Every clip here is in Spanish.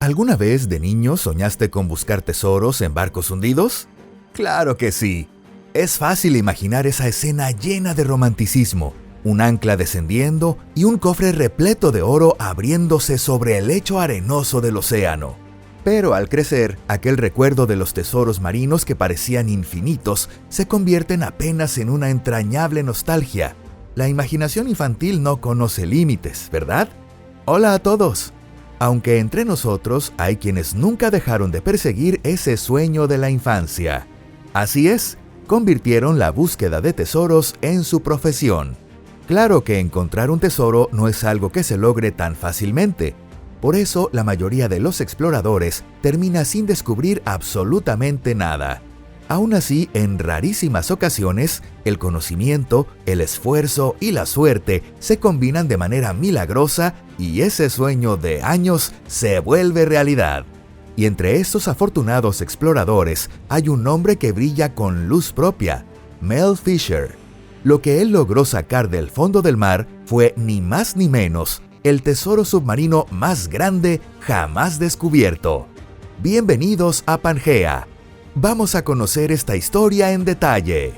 ¿Alguna vez de niño soñaste con buscar tesoros en barcos hundidos? ¡Claro que sí! Es fácil imaginar esa escena llena de romanticismo, un ancla descendiendo y un cofre repleto de oro abriéndose sobre el lecho arenoso del océano. Pero al crecer, aquel recuerdo de los tesoros marinos que parecían infinitos se convierten apenas en una entrañable nostalgia. La imaginación infantil no conoce límites, ¿verdad? Hola a todos. Aunque entre nosotros hay quienes nunca dejaron de perseguir ese sueño de la infancia. Así es, convirtieron la búsqueda de tesoros en su profesión. Claro que encontrar un tesoro no es algo que se logre tan fácilmente. Por eso, la mayoría de los exploradores termina sin descubrir absolutamente nada. Aún así, en rarísimas ocasiones, el conocimiento, el esfuerzo y la suerte se combinan de manera milagrosa y ese sueño de años se vuelve realidad. Y entre estos afortunados exploradores hay un hombre que brilla con luz propia, Mel Fisher. Lo que él logró sacar del fondo del mar fue ni más ni menos el tesoro submarino más grande jamás descubierto. Bienvenidos a Pangea. Vamos a conocer esta historia en detalle.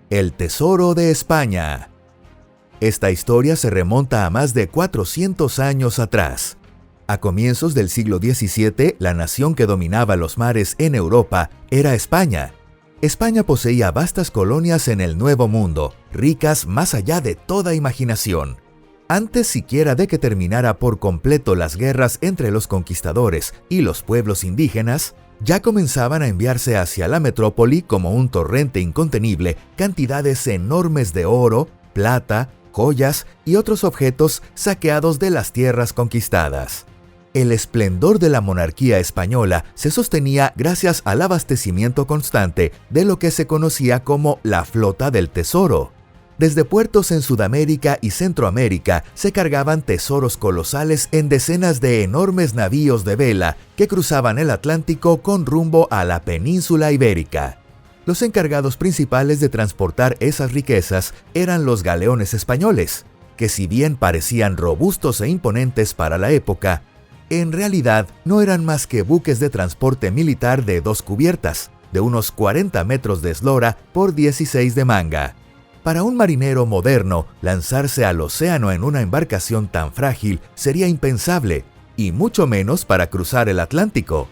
El tesoro de España. Esta historia se remonta a más de 400 años atrás. A comienzos del siglo XVII, la nación que dominaba los mares en Europa era España. España poseía vastas colonias en el Nuevo Mundo, ricas más allá de toda imaginación. Antes siquiera de que terminara por completo las guerras entre los conquistadores y los pueblos indígenas, ya comenzaban a enviarse hacia la metrópoli como un torrente incontenible cantidades enormes de oro, plata, joyas y otros objetos saqueados de las tierras conquistadas. El esplendor de la monarquía española se sostenía gracias al abastecimiento constante de lo que se conocía como la Flota del Tesoro. Desde puertos en Sudamérica y Centroamérica se cargaban tesoros colosales en decenas de enormes navíos de vela que cruzaban el Atlántico con rumbo a la península ibérica. Los encargados principales de transportar esas riquezas eran los galeones españoles, que si bien parecían robustos e imponentes para la época, en realidad no eran más que buques de transporte militar de 2 cubiertas, de unos 40 metros de eslora por 16 de manga. Para un marinero moderno, lanzarse al océano en una embarcación tan frágil sería impensable, y mucho menos para cruzar el Atlántico.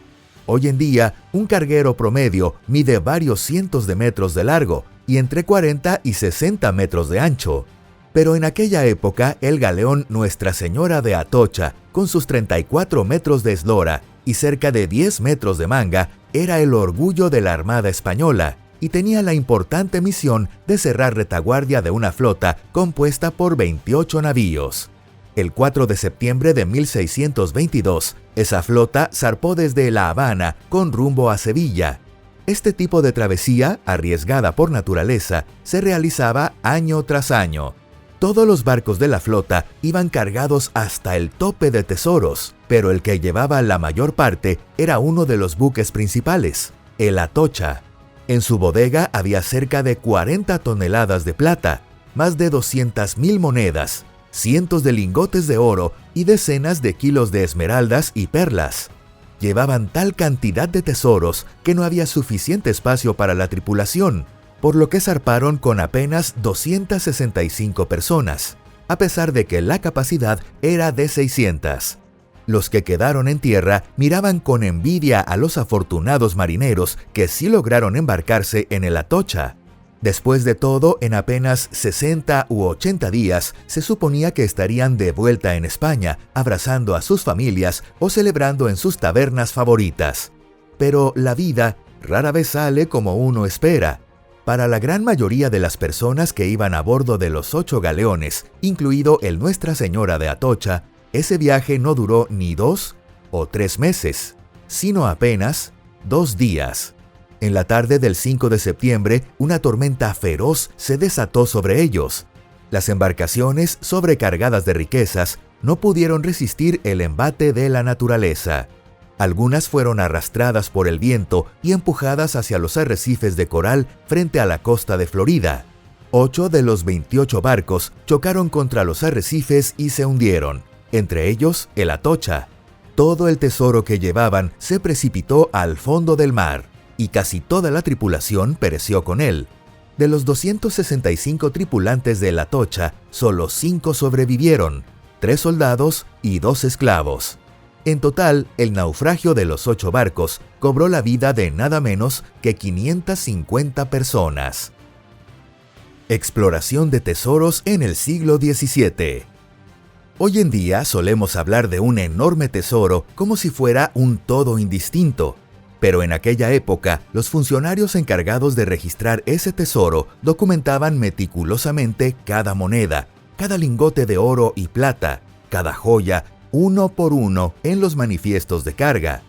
Hoy en día, un carguero promedio mide varios cientos de metros de largo y entre 40 y 60 metros de ancho. Pero en aquella época, el galeón Nuestra Señora de Atocha, con sus 34 metros de eslora y cerca de 10 metros de manga, era el orgullo de la Armada Española y tenía la importante misión de cerrar retaguardia de una flota compuesta por 28 navíos. El 4 de septiembre de 1622, esa flota zarpó desde La Habana con rumbo a Sevilla. Este tipo de travesía, arriesgada por naturaleza, se realizaba año tras año. Todos los barcos de la flota iban cargados hasta el tope de tesoros, pero el que llevaba la mayor parte era uno de los buques principales, el Atocha. En su bodega había cerca de 40 toneladas de plata, más de 200,000 monedas, cientos de lingotes de oro y decenas de kilos de esmeraldas y perlas. Llevaban tal cantidad de tesoros que no había suficiente espacio para la tripulación, por lo que zarparon con apenas 265 personas, a pesar de que la capacidad era de 600. Los que quedaron en tierra miraban con envidia a los afortunados marineros que sí lograron embarcarse en el Atocha. Después de todo, en apenas 60 u 80 días, se suponía que estarían de vuelta en España, abrazando a sus familias o celebrando en sus tabernas favoritas. Pero la vida rara vez sale como uno espera. Para la gran mayoría de las personas que iban a bordo de los 8 galeones, incluido el Nuestra Señora de Atocha, ese viaje no duró ni 2 o 3 meses, sino apenas 2 días. En la tarde del 5 de septiembre, una tormenta feroz se desató sobre ellos. Las embarcaciones, sobrecargadas de riquezas, no pudieron resistir el embate de la naturaleza. Algunas fueron arrastradas por el viento y empujadas hacia los arrecifes de coral frente a la costa de Florida. 8 de los 28 barcos chocaron contra los arrecifes y se hundieron, entre ellos el Atocha. Todo el tesoro que llevaban se precipitó al fondo del mar, y casi toda la tripulación pereció con él. De los 265 tripulantes del Atocha, solo 5 sobrevivieron, 3 soldados y 2 esclavos. En total, el naufragio de los 8 barcos cobró la vida de nada menos que 550 personas. Exploración de tesoros en el siglo XVII. Hoy en día solemos hablar de un enorme tesoro como si fuera un todo indistinto, pero en aquella época los funcionarios encargados de registrar ese tesoro documentaban meticulosamente cada moneda, cada lingote de oro y plata, cada joya, uno por uno en los manifiestos de carga.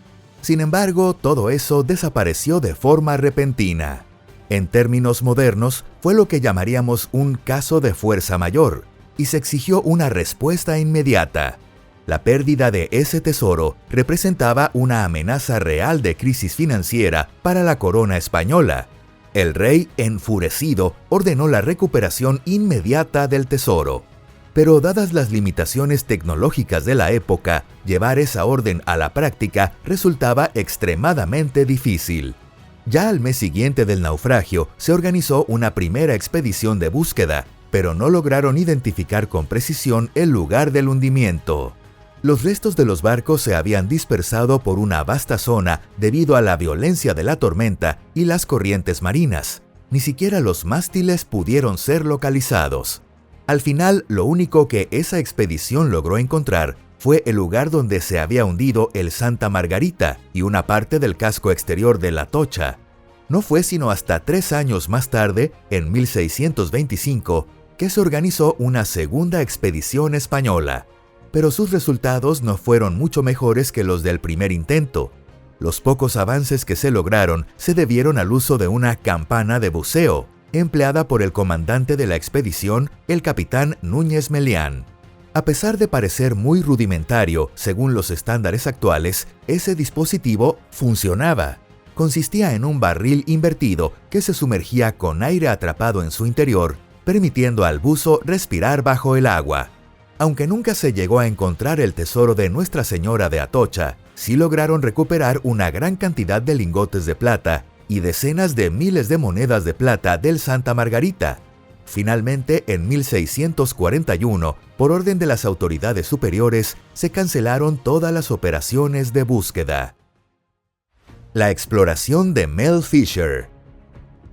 Sin embargo, todo eso desapareció de forma repentina. En términos modernos, fue lo que llamaríamos un caso de fuerza mayor, y se exigió una respuesta inmediata. La pérdida de ese tesoro representaba una amenaza real de crisis financiera para la corona española. El rey, enfurecido, ordenó la recuperación inmediata del tesoro. Pero dadas las limitaciones tecnológicas de la época, llevar esa orden a la práctica resultaba extremadamente difícil. Ya al mes siguiente del naufragio, se organizó una primera expedición de búsqueda, pero no lograron identificar con precisión el lugar del hundimiento. Los restos de los barcos se habían dispersado por una vasta zona debido a la violencia de la tormenta y las corrientes marinas. Ni siquiera los mástiles pudieron ser localizados. Al final, lo único que esa expedición logró encontrar fue el lugar donde se había hundido el Santa Margarita y una parte del casco exterior de la Atocha. No fue sino hasta 3 años más tarde, en 1625, que se organizó una segunda expedición española. Pero sus resultados no fueron mucho mejores que los del primer intento. Los pocos avances que se lograron se debieron al uso de una campana de buceo, empleada por el comandante de la expedición, el capitán Núñez Melián. A pesar de parecer muy rudimentario según los estándares actuales, ese dispositivo funcionaba. Consistía en un barril invertido que se sumergía con aire atrapado en su interior, permitiendo al buzo respirar bajo el agua. Aunque nunca se llegó a encontrar el tesoro de Nuestra Señora de Atocha, sí lograron recuperar una gran cantidad de lingotes de plata y decenas de miles de monedas de plata del Santa Margarita. Finalmente, en 1641, por orden de las autoridades superiores, se cancelaron todas las operaciones de búsqueda. La exploración de Mel Fisher.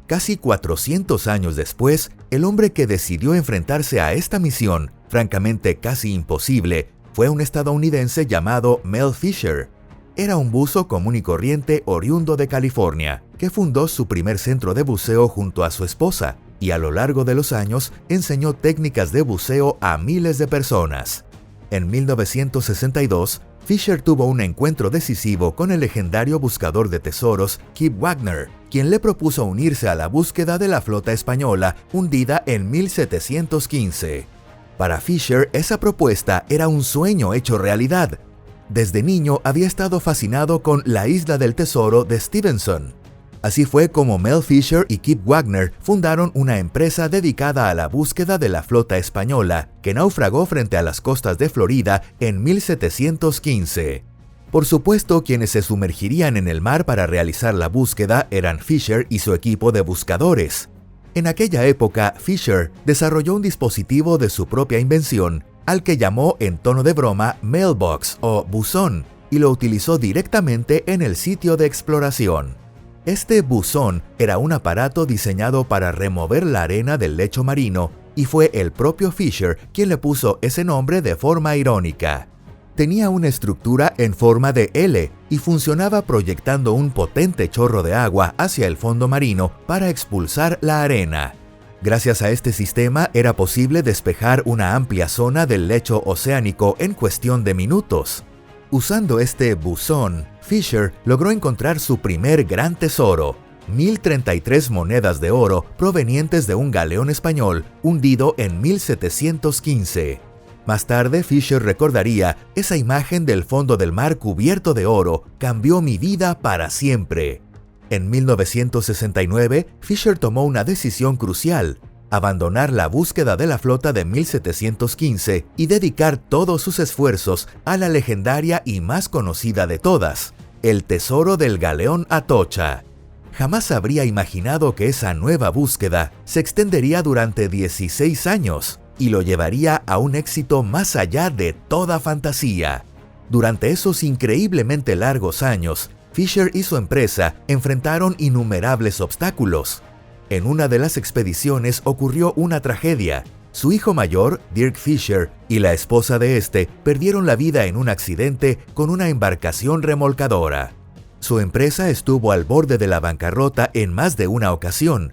Casi 400 años después, el hombre que decidió enfrentarse a esta misión, francamente casi imposible, fue un estadounidense llamado Mel Fisher. Era un buzo común y corriente oriundo de California, que fundó su primer centro de buceo junto a su esposa, y a lo largo de los años enseñó técnicas de buceo a miles de personas. En 1962, Fisher tuvo un encuentro decisivo con el legendario buscador de tesoros Kip Wagner, quien le propuso unirse a la búsqueda de la flota española hundida en 1715. Para Fisher, esa propuesta era un sueño hecho realidad. Desde niño había estado fascinado con La Isla del Tesoro de Stevenson. Así fue como Mel Fisher y Kip Wagner fundaron una empresa dedicada a la búsqueda de la flota española, que naufragó frente a las costas de Florida en 1715. Por supuesto, quienes se sumergirían en el mar para realizar la búsqueda eran Fisher y su equipo de buscadores. En aquella época, Fisher desarrolló un dispositivo de su propia invención, al que llamó en tono de broma Mailbox o buzón, y lo utilizó directamente en el sitio de exploración. Este buzón era un aparato diseñado para remover la arena del lecho marino, y fue el propio Fisher quien le puso ese nombre de forma irónica. Tenía una estructura en forma de L y funcionaba proyectando un potente chorro de agua hacia el fondo marino para expulsar la arena. Gracias a este sistema era posible despejar una amplia zona del lecho oceánico en cuestión de minutos. Usando este buzón, Fisher logró encontrar su primer gran tesoro, 1033 monedas de oro provenientes de un galeón español hundido en 1715. Más tarde, Fisher recordaría: esa imagen del fondo del mar cubierto de oro cambió mi vida para siempre. En 1969, Fisher tomó una decisión crucial: abandonar la búsqueda de la flota de 1715 y dedicar todos sus esfuerzos a la legendaria y más conocida de todas, el tesoro del galeón Atocha. Jamás habría imaginado que esa nueva búsqueda se extendería durante 16 años y lo llevaría a un éxito más allá de toda fantasía. Durante esos increíblemente largos años, Fisher y su empresa enfrentaron innumerables obstáculos. En una de las expediciones ocurrió una tragedia. Su hijo mayor, Dirk Fisher, y la esposa de este perdieron la vida en un accidente con una embarcación remolcadora. Su empresa estuvo al borde de la bancarrota en más de una ocasión,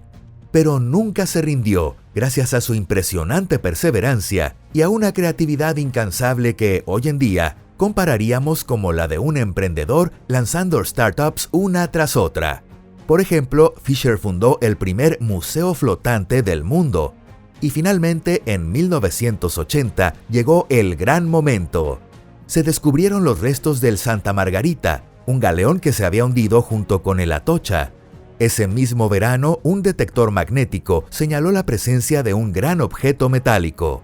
pero nunca se rindió gracias a su impresionante perseverancia y a una creatividad incansable que, hoy en día, compararíamos como la de un emprendedor lanzando startups una tras otra. Por ejemplo, Fisher fundó el primer museo flotante del mundo. Y finalmente, en 1980, llegó el gran momento. Se descubrieron los restos del Santa Margarita, un galeón que se había hundido junto con el Atocha. Ese mismo verano, un detector magnético señaló la presencia de un gran objeto metálico.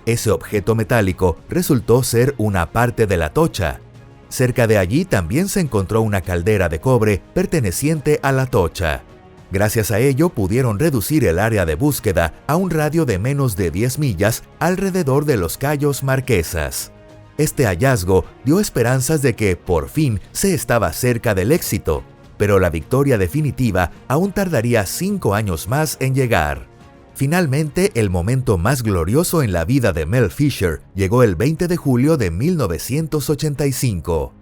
Ese objeto metálico resultó ser una parte de la Atocha. Cerca de allí también se encontró una caldera de cobre perteneciente a la Atocha. Gracias a ello pudieron reducir el área de búsqueda a un radio de menos de 10 millas alrededor de los Cayos Marquesas. Este hallazgo dio esperanzas de que, por fin, se estaba cerca del éxito, pero la victoria definitiva aún tardaría 5 años más en llegar. Finalmente, el momento más glorioso en la vida de Mel Fisher llegó el 20 de julio de 1985.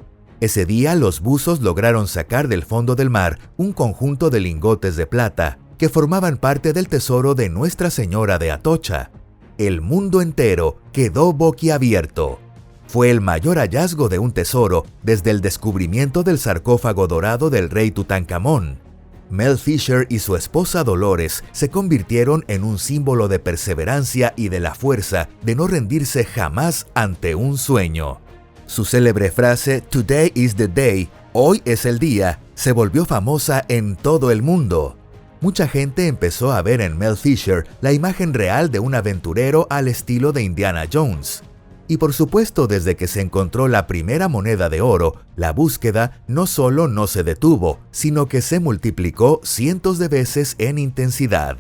Ese día, los buzos lograron sacar del fondo del mar un conjunto de lingotes de plata que formaban parte del tesoro de Nuestra Señora de Atocha. El mundo entero quedó boquiabierto. Fue el mayor hallazgo de un tesoro desde el descubrimiento del sarcófago dorado del rey Tutankamón. Mel Fisher y su esposa Dolores se convirtieron en un símbolo de perseverancia y de la fuerza de no rendirse jamás ante un sueño. Su célebre frase "Today is the day", hoy es el día, se volvió famosa en todo el mundo. Mucha gente empezó a ver en Mel Fisher la imagen real de un aventurero al estilo de Indiana Jones. Y por supuesto, desde que se encontró la primera moneda de oro, la búsqueda no solo no se detuvo, sino que se multiplicó cientos de veces en intensidad.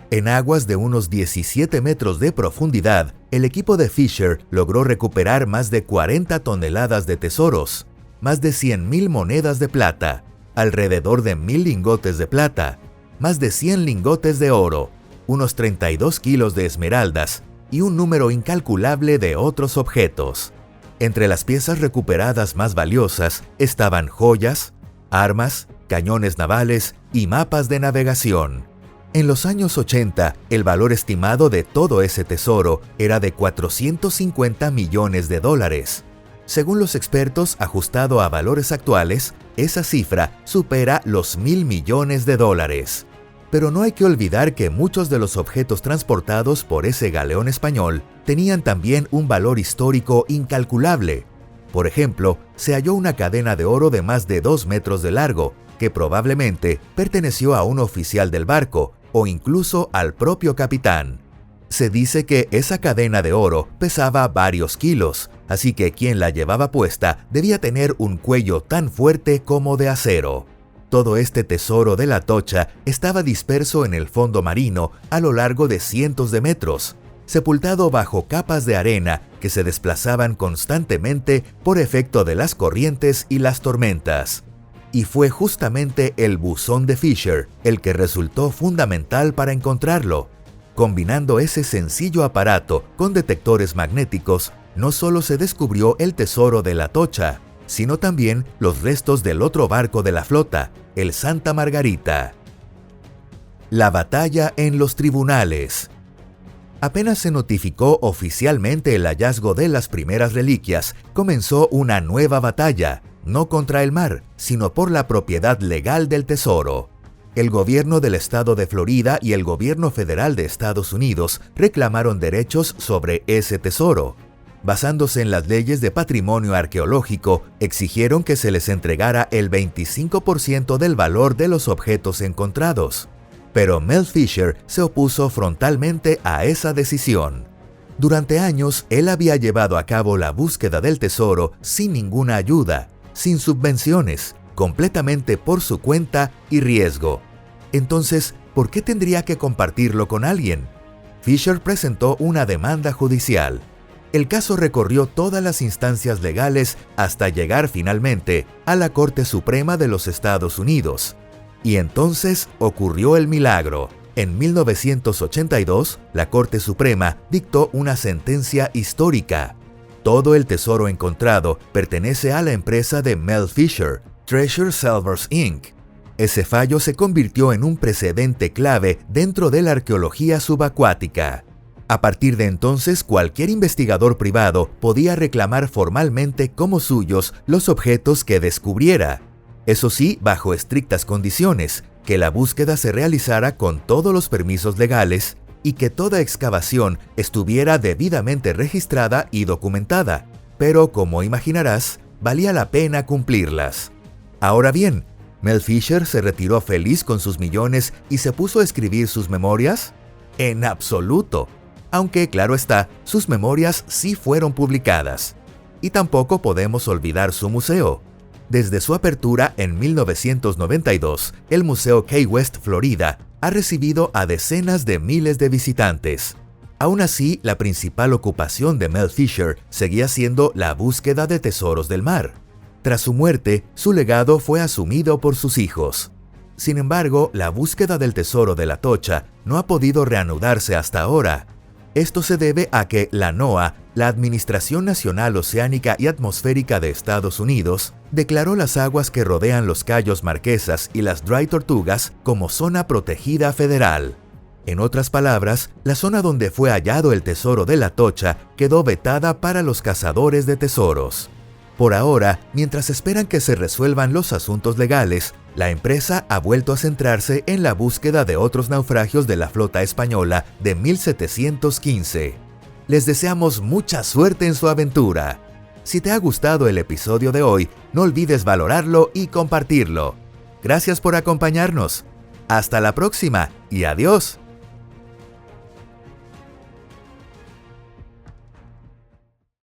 En aguas de unos 17 metros de profundidad, el equipo de Fisher logró recuperar más de 40 toneladas de tesoros, más de 100,000 monedas de plata, alrededor de 1,000 lingotes de plata, más de 100 lingotes de oro, unos 32 kilos de esmeraldas, y un número incalculable de otros objetos. Entre las piezas recuperadas más valiosas estaban joyas, armas, cañones navales y mapas de navegación. En los años 80, el valor estimado de todo ese tesoro era de $450 millones. Según los expertos, ajustado a valores actuales, esa cifra supera los $1,000 millones. Pero no hay que olvidar que muchos de los objetos transportados por ese galeón español tenían también un valor histórico incalculable. Por ejemplo, se halló una cadena de oro de más de 2 metros de largo, que probablemente perteneció a un oficial del barco o incluso al propio capitán. Se dice que esa cadena de oro pesaba varios kilos, así que quien la llevaba puesta debía tener un cuello tan fuerte como de acero. Todo este tesoro de la Atocha estaba disperso en el fondo marino a lo largo de cientos de metros, sepultado bajo capas de arena que se desplazaban constantemente por efecto de las corrientes y las tormentas. Y fue justamente el buzón de Fisher el que resultó fundamental para encontrarlo. Combinando ese sencillo aparato con detectores magnéticos, no solo se descubrió el tesoro de la Atocha, sino también los restos del otro barco de la flota, el Santa Margarita. La batalla en los tribunales. Apenas se notificó oficialmente el hallazgo de las primeras reliquias, comenzó una nueva batalla, no contra el mar, sino por la propiedad legal del tesoro. El gobierno del estado de Florida y el gobierno federal de Estados Unidos reclamaron derechos sobre ese tesoro. basándose en las leyes de patrimonio arqueológico, exigieron que se les entregara el 25% del valor de los objetos encontrados. Pero Mel Fisher se opuso frontalmente a esa decisión. Durante años, él había llevado a cabo la búsqueda del tesoro sin ninguna ayuda, sin subvenciones, completamente por su cuenta y riesgo. Entonces, ¿por qué tendría que compartirlo con alguien? Fisher presentó una demanda judicial. El caso recorrió todas las instancias legales hasta llegar finalmente a la Corte Suprema de los Estados Unidos. Y entonces ocurrió el milagro. En 1982, la Corte Suprema dictó una sentencia histórica. Todo el tesoro encontrado pertenece a la empresa de Mel Fisher, Treasure Salvers Inc. Ese fallo se convirtió en un precedente clave dentro de la arqueología subacuática. A partir de entonces, cualquier investigador privado podía reclamar formalmente como suyos los objetos que descubriera. Eso sí, bajo estrictas condiciones, que la búsqueda se realizara con todos los permisos legales y que toda excavación estuviera debidamente registrada y documentada. Pero, como imaginarás, valía la pena cumplirlas. Ahora bien, ¿Mel Fisher se retiró feliz con sus millones y se puso a escribir sus memorias? En absoluto. Aunque, claro está, sus memorias sí fueron publicadas. Y tampoco podemos olvidar su museo. Desde su apertura en 1992, el Museo Key West, Florida, ha recibido a decenas de miles de visitantes. Aún así, la principal ocupación de Mel Fisher seguía siendo la búsqueda de tesoros del mar. Tras su muerte, su legado fue asumido por sus hijos. Sin embargo, la búsqueda del tesoro de la Atocha no ha podido reanudarse hasta ahora. Esto se debe a que la NOAA, la Administración Nacional Oceánica y Atmosférica de Estados Unidos, declaró las aguas que rodean los Cayos Marquesas y las Dry Tortugas como zona protegida federal. En otras palabras, la zona donde fue hallado el tesoro de la Atocha quedó vetada para los cazadores de tesoros. Por ahora, mientras esperan que se resuelvan los asuntos legales, la empresa ha vuelto a centrarse en la búsqueda de otros naufragios de la flota española de 1715. Les deseamos mucha suerte en su aventura. Si te ha gustado el episodio de hoy, no olvides valorarlo y compartirlo. Gracias por acompañarnos. Hasta la próxima y adiós.